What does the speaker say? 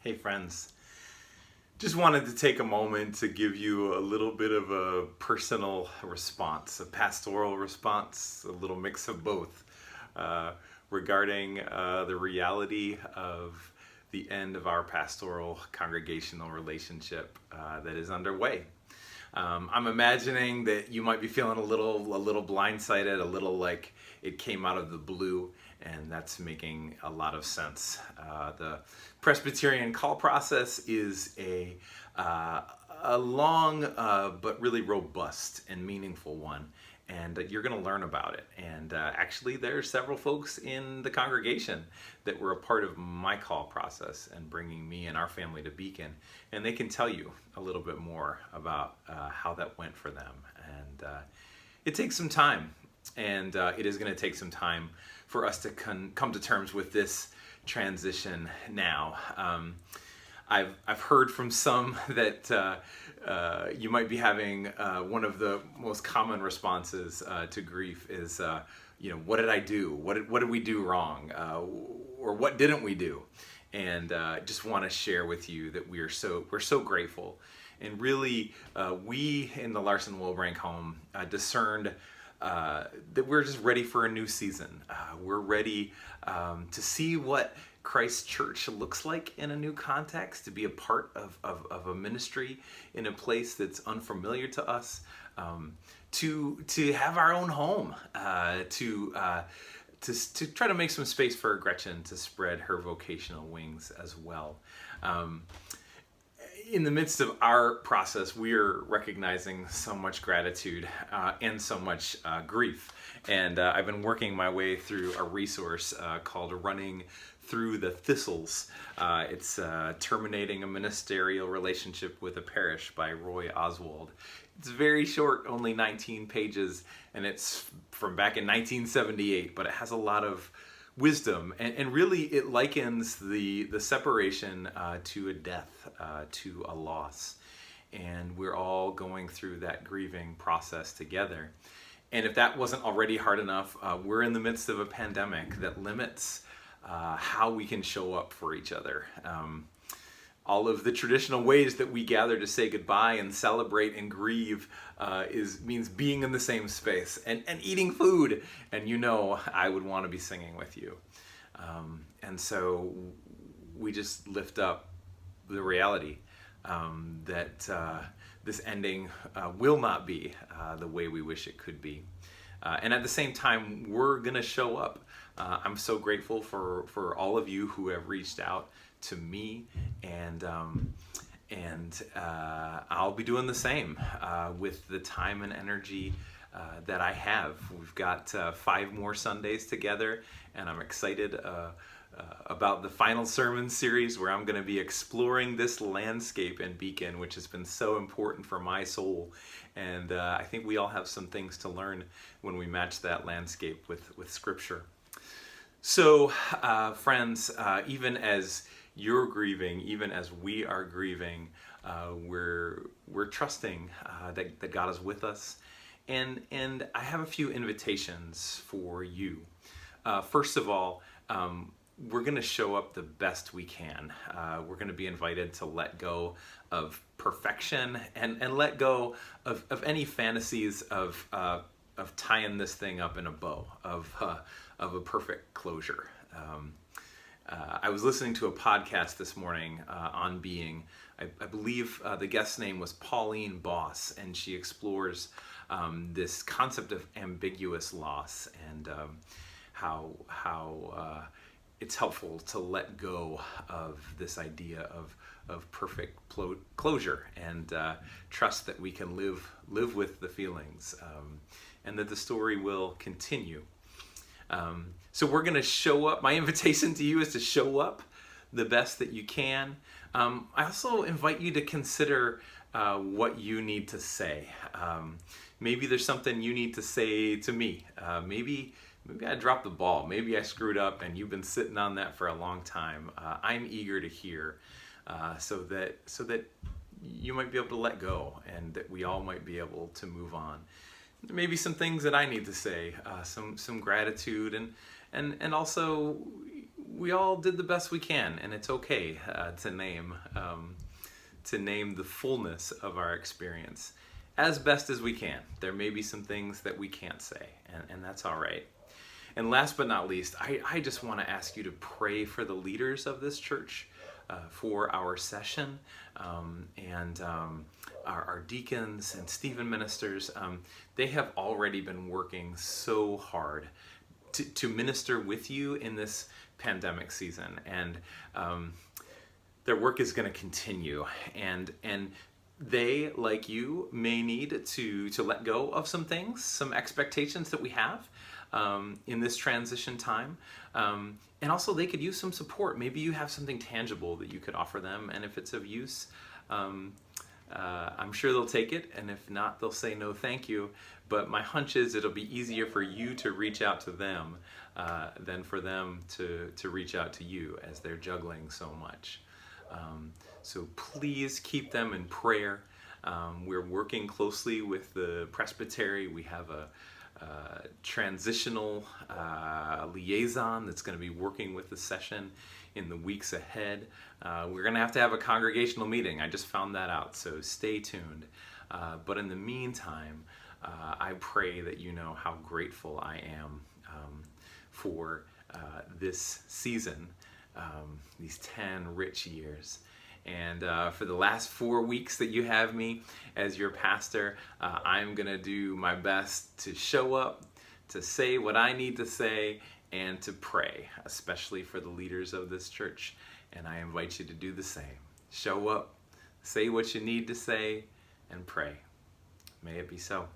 Hey friends, just wanted to take a moment to give you a little bit of a personal response, a pastoral response, a little mix of both, uh, regarding the reality of the end of our pastoral congregational relationship that is underway. I'm imagining that you might be feeling a little blindsided, a little like it came out of the blue, and that's making a lot of sense. The Presbyterian call process is uh, a long but really robust and meaningful one, and you're going to learn about it. And actually, there are several folks in the congregation that were a part of my call process and bringing me and our family to Beacon, and they can tell you a little bit more about how that went for them. And it takes some time, and it is going to take some time for us to come to terms with this transition now. I've heard from some that you might be having one of the most common responses to grief is, what did I do? What did we do wrong? Or what didn't we do? And just want to share with you that we're so grateful. And really, we in the Larson Wilbrank home discerned that we're just ready for a new season. We're ready to see what Christ Church looks like in a new context, to be a part of a ministry in a place that's unfamiliar to us, to have our own home, to try to make some space for Gretchen to spread her vocational wings as well. In the midst of our process, we are recognizing so much gratitude and so much grief. And I've been working my way through a resource called Running Through the Thistles. It's Terminating a Ministerial Relationship with a Parish by Roy Oswald. It's very short, only 19 pages, and it's from back in 1978, but it has a lot of wisdom, and really it likens the separation to a death, to a loss, and we're all going through that grieving process together. And if that wasn't already hard enough, we're in the midst of a pandemic that limits how we can show up for each other. All of the traditional ways that we gather to say goodbye and celebrate and grieve means being in the same space and eating food. And I would want to be singing with you. And so we just lift up the reality that this ending will not be the way we wish it could be. And at the same time, we're going to show up. I'm so grateful for all of you who have reached out to me, and I'll be doing the same with the time and energy that I have. We've got 5 more Sundays together, and I'm excited about the final sermon series where I'm going to be exploring this landscape in Beacon, which has been so important for my soul. And I think we all have some things to learn when we match that landscape with Scripture. So, friends, even as you're grieving, even as we are grieving, we're trusting that God is with us. And I have a few invitations for you. First of all, we're going to show up the best we can. We're going to be invited to let go of perfection and let go of any fantasies of tying this thing up in a bow, of a perfect closure. I was listening to a podcast this morning on being. I believe the guest's name was Pauline Boss, and she explores this concept of ambiguous loss and how it's helpful to let go of this idea of perfect closure and trust that we can live with the feelings and that the story will continue. So we're going to show up. My invitation to you is to show up the best that you can. I also invite you to consider what you need to say. Maybe there's something you need to say to me. Maybe I dropped the ball. Maybe I screwed up and you've been sitting on that for a long time. I'm eager to hear so that you might be able to let go and that we all might be able to move on. Maybe some things that I need to say, some gratitude and also we all did the best we can, and it's okay to name the fullness of our experience as best as we can. There may be some things that we can't say, and that's all right. And last but not least, I just want to ask you to pray for the leaders of this church, for our session, and our deacons and Stephen ministers. They have already been working so hard to minister with you in this pandemic season, and their work is going to continue, and they, like you, may need to let go of some things, some expectations that we have in this transition time. And also they could use some support. Maybe you have something tangible that you could offer them, and if it's of use, I'm sure they'll take it, and if not, they'll say no thank you. But my hunch is it'll be easier for you to reach out to them than for them to reach out to you, as they're juggling so much. So please keep them in prayer. We're working closely with the presbytery. We have a transitional liaison that's going to be working with the session in the weeks ahead. We're going to have a congregational meeting. I just found that out, so stay tuned. But in the meantime, I pray that you know how grateful I am for this season, these 10 rich years. And for the last 4 weeks that you have me as your pastor, I'm going to do my best to show up, to say what I need to say, and to pray, especially for the leaders of this church. And I invite you to do the same. Show up, say what you need to say, and pray. May it be so.